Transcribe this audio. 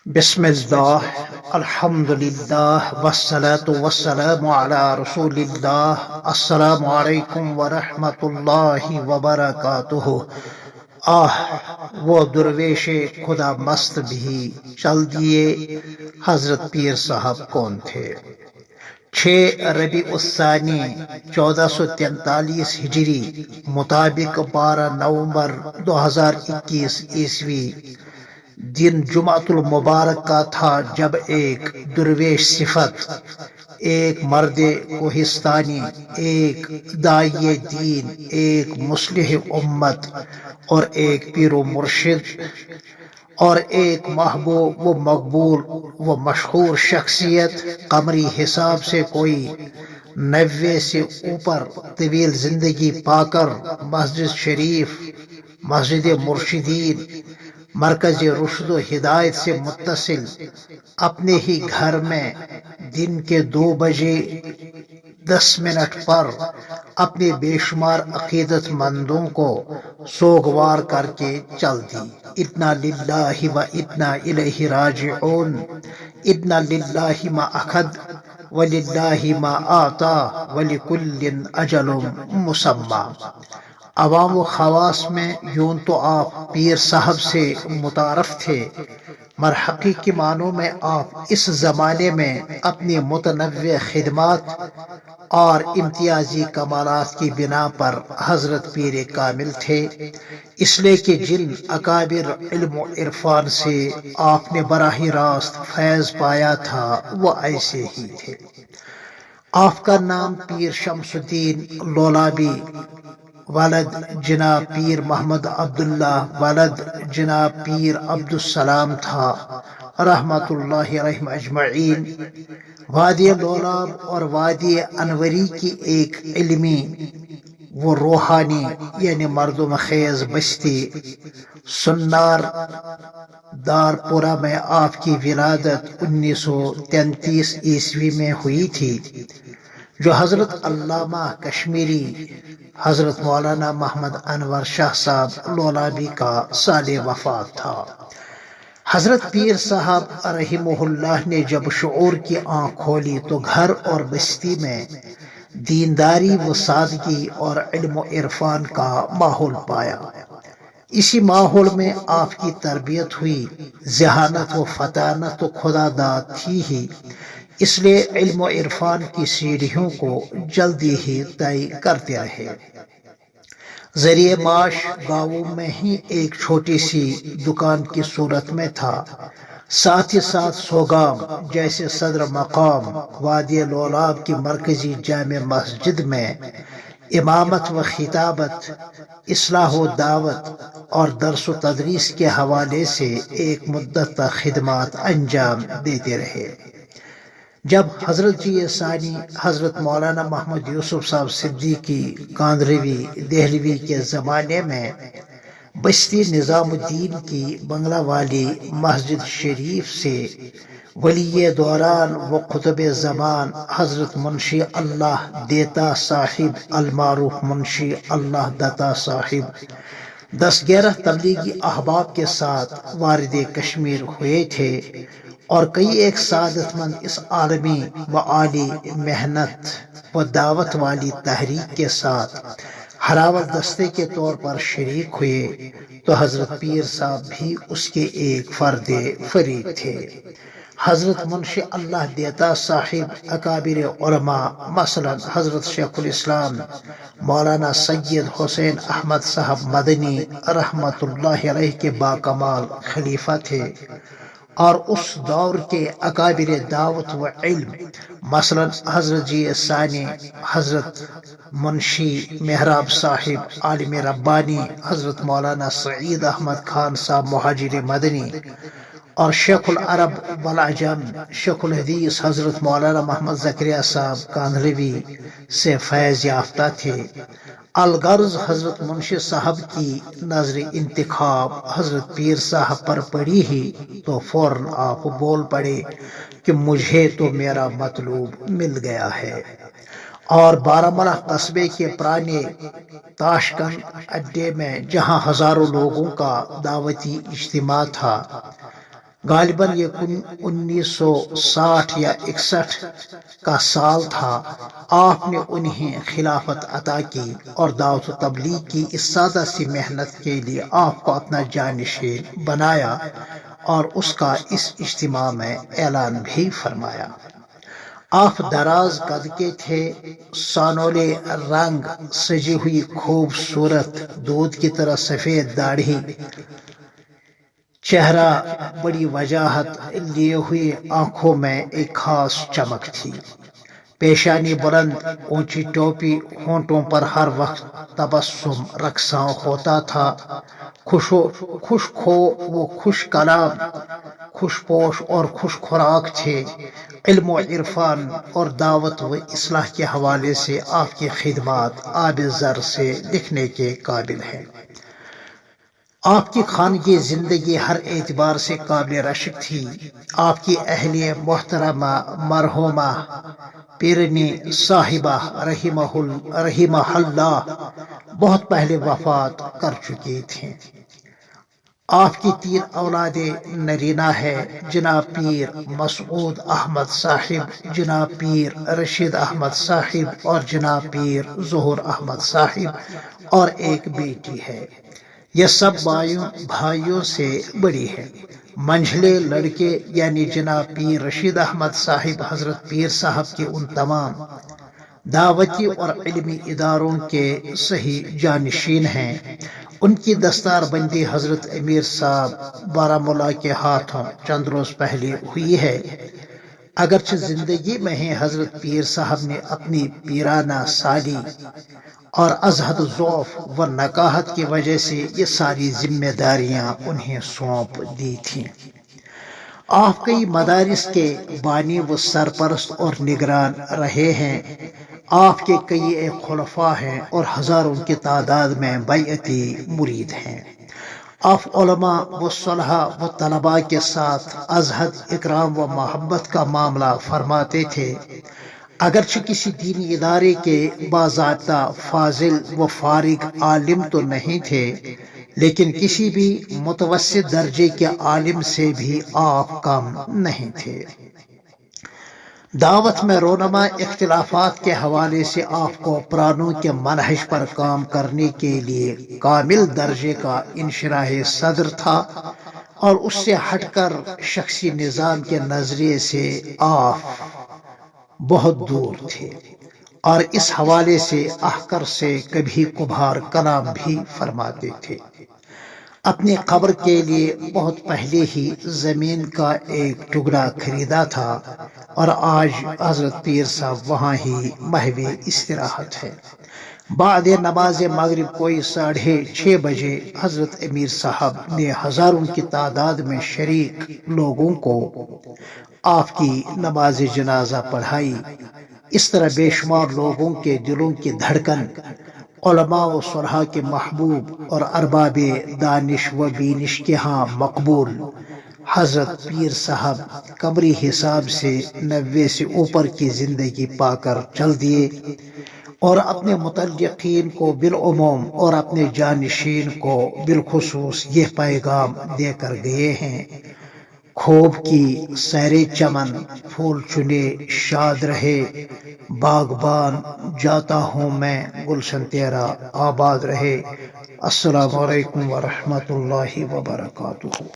بسم اللہ الحمد للہ والصلاة والسلام علی رسول اللہ السلام علیکم ورحمۃ اللہ وبرکاتہ۔ وہ درویش خدا مست بھی چل دیے، حضرت پیر صاحب کون تھے؟ 6 ربیع الثانی 1443 ہجری مطابق 12 نومبر 2021 عیسوی دن جمعۃ المبارک کا تھا، جب ایک درویش صفت، ایک مرد کوہستانی، ایک داعی دین، ایک مصلح امت اور ایک پیر و مرشد اور ایک محبوب و مقبول و مشہور شخصیت، قمری حساب سے کوئی 90 سے اوپر طویل زندگی پا کر مسجد شریف، مسجد مرشدین، مرکز رشد و ہدایت سے متصل اپنے ہی گھر میں دن کے 2:10 پر اپنے بے شمار عقیدت مندوں کو سوگوار کر کے چل دی۔ انا للہ و انا الیہ راجعون۔ انا للہ ما اخذ وللہ ما اعطا ولکل اجل مسمی۔ عوام و خواص میں یوں تو آپ پیر صاحب سے متعارف تھے، مگر حقیقی معنوں میں آپ اس زمانے میں اپنی متنوع خدمات اور امتیازی کمالات کی بنا پر حضرت پیر کامل تھے، اس لیے کہ جن اکابر علم و عرفان سے آپ نے براہ راست فیض پایا تھا وہ ایسے ہی تھے۔ آپ کا نام پیر شمس الدین لولابی ولد جناب پیر محمد عبداللہ ولد جناب پیر عبدالسلام تھا، رحمت اللہ علیہم اجمعین۔ وادی لولاب اور وادی انوری کی ایک علمی و روحانی یعنی مردم خیز بستی سنار دارپورہ میں آپ کی ولادت 1933 عیسوی میں ہوئی تھی، جو حضرت علامہ کشمیری حضرت مولانا محمد انور شاہ صاحب لولابی کا سال وفات تھا۔ حضرت پیر صاحب رحمہ اللہ نے جب شعور کی آنکھ کھولی تو گھر اور بستی میں دینداری و سادگی اور علم و عرفان کا ماحول پایا۔ اسی ماحول میں آپ کی تربیت ہوئی۔ ذہانت و فطانت تو خدا داد تھی ہی، اس لیے علم و عرفان کی سیڑھیوں کو جلدی ہی طے کرتے رہے۔ ذریعہ معاش گاؤں میں ہی ایک چھوٹی سی دکان کی صورت میں تھا، ساتھ ہی ساتھ سوگام جیسے صدر مقام وادی لولاب کی مرکزی جامع مسجد میں امامت و خطابت، اصلاح و دعوت اور درس و تدریس کے حوالے سے ایک مدت تک خدمات انجام دیتے رہے۔ جب حضرت جی ثانی حضرت مولانا محمد یوسف صاحب صدیقی کاندھروی دہلوی کے زمانے میں بستی نظام الدین کی بنگلہ والی مسجد شریف سے ولی دوران و قطب زمان حضرت منشی اللہ دیتا صاحب المعروف منشی اللہ دتا صاحب 10-11 تبلیغی احباب کے ساتھ وارد کشمیر ہوئے تھے، اور کئی ایک سعادت مند اس عالمی و عالی محنت و دعوت والی تحریک کے ساتھ ہراول دستے کے طور پر شریک ہوئے، تو حضرت پیر صاحب بھی اس کے ایک فرد فریق تھے۔ حضرت منشی اللہ دیتا صاحب اکابر علماء مثلا حضرت شیخ الاسلام مولانا سید حسین احمد صاحب مدنی رحمت اللہ علیہ کے باکمال خلیفہ تھے، اور اس دور کے اکابر دعوت و علم مثلا حضرت جی ثانی حضرت منشی محراب صاحب عالم ربانی حضرت مولانا سعید احمد خان صاحب مہاجر مدنی اور شیخ العرب والعجم شیخ الحدیث حضرت مولانا محمد زکریا صاحب کاندھروی سے فیض یافتہ تھے۔ الغرض حضرت منشی صاحب کی نظر انتخاب حضرت پیر صاحب پر پڑی ہی تو فوراً آپ بول پڑے کہ مجھے تو میرا مطلوب مل گیا ہے، اور بارہمولہ قصبے کے پرانے تاشکن اڈے میں جہاں ہزاروں لوگوں کا دعوتی اجتماع تھا، غالباً یہ 1960 یا 61 کا سال تھا۔ آپ نے انہیں خلافت عطا کی اور دعوت و تبلیغ کی اس سادہ سی محنت کے لیے آپ کو اپنا جانشین بنایا اور اس کا اس اجتماع میں اعلان بھی فرمایا۔ آپ دراز قد کے تھے، سانولے رنگ، سجی ہوئی خوبصورت دودھ کی طرح سفید داڑھی، چہرہ بڑی وجاہت لیے ہوئے، آنکھوں میں ایک خاص چمک تھی، پیشانی بلند، اونچی ٹوپی، ہونٹوں پر ہر وقت تبسم رقصاں ہوتا تھا۔ وہ خوش کلام، خوش پوش اور خوش خوراک تھے۔ علم و عرفان اور دعوت و اصلاح کے حوالے سے آپ کی خدمات آب زر سے لکھنے کے قابل ہیں۔ آپ کی خانگی زندگی ہر اعتبار سے قابل رشک تھی۔ آپ کی اہلیہ محترمہ مرحومہ پیرنی صاحبہ رحمہ اللہ بہت پہلے وفات کر چکی تھیں۔ آپ کی 3 اولاد نرینہ ہے، جناب پیر مسعود احمد صاحب، جناب پیر رشید احمد صاحب اور جناب پیر ظہور احمد صاحب، اور ایک بیٹی ہے۔ یہ سب بھائیوں سے بڑی ہے۔ منجھلے لڑکے یعنی جناب پیر رشید احمد صاحب حضرت پیر صاحب کے ان تمام دعوتی اور علمی اداروں کے صحیح جانشین ہیں۔ ان کی دستار بندی حضرت امیر صاحب بارہمولہ کے ہاتھوں چند روز پہلے ہوئی ہے۔ اگرچہ زندگی میں ہی حضرت پیر صاحب نے اپنی پیرانہ سالی اور ازہد ضعف و نکاہت کی وجہ سے یہ ساری ذمہ داریاں انہیں سونپ دی تھیں۔ آپ کئی مدارس کے بانی و سرپرست اور نگران رہے ہیں۔ آپ کے کئی ایک خلفاء ہیں اور ہزاروں کی تعداد میں بیعتی مرید ہیں۔ آپ علماء و صلحاء و طلباء کے ساتھ ازہد، اکرام و محبت کا معاملہ فرماتے تھے۔ اگرچہ کسی دینی ادارے کے باضابطہ فاضل و فارغ عالم تو نہیں تھے، لیکن کسی بھی متوسط درجے کے عالم سے بھی آپ کم نہیں تھے۔ دعوت میں رونما اختلافات کے حوالے سے آپ کو پرانوں کے منہج پر کام کرنے کے لیے کامل درجے کا انشراح صدر تھا، اور اس سے ہٹ کر شخصی نظام کے نظریے سے آپ بہت دور تھے، اور اس حوالے سے احقر سے کبھی کبھار کلام بھی فرماتے تھے۔ اپنی قبر کے لیے بہت پہلے ہی زمین کا ایک ٹکڑا خریدا تھا، اور آج حضرت پیر صاحب وہاں ہی محو استراحت ہے۔ بعد نماز مغرب کوئی 6:30 بجے حضرت امیر صاحب نے ہزاروں کی تعداد میں شریک لوگوں کو آپ کی نماز جنازہ پڑھائی۔ اس طرح بے شمار لوگوں کے دلوں کی دھڑکن، علماء و صلحاء کے محبوب اور ارباب دانش و بینش کے ہاں مقبول حضرت پیر صاحب قبری حساب سے 90 سے اوپر کی زندگی پا کر چل دیے، اور اپنے متعلقین کو بالعموم اور اپنے جانشین کو بالخصوص یہ پیغام دے کر گئے ہیں: خوب کی سیر چمن، پھول چنے شاد رہے باغبان، جاتا ہوں میں گلشن تیرا آباد رہے۔ السلام علیکم ورحمۃ اللہ وبرکاتہ۔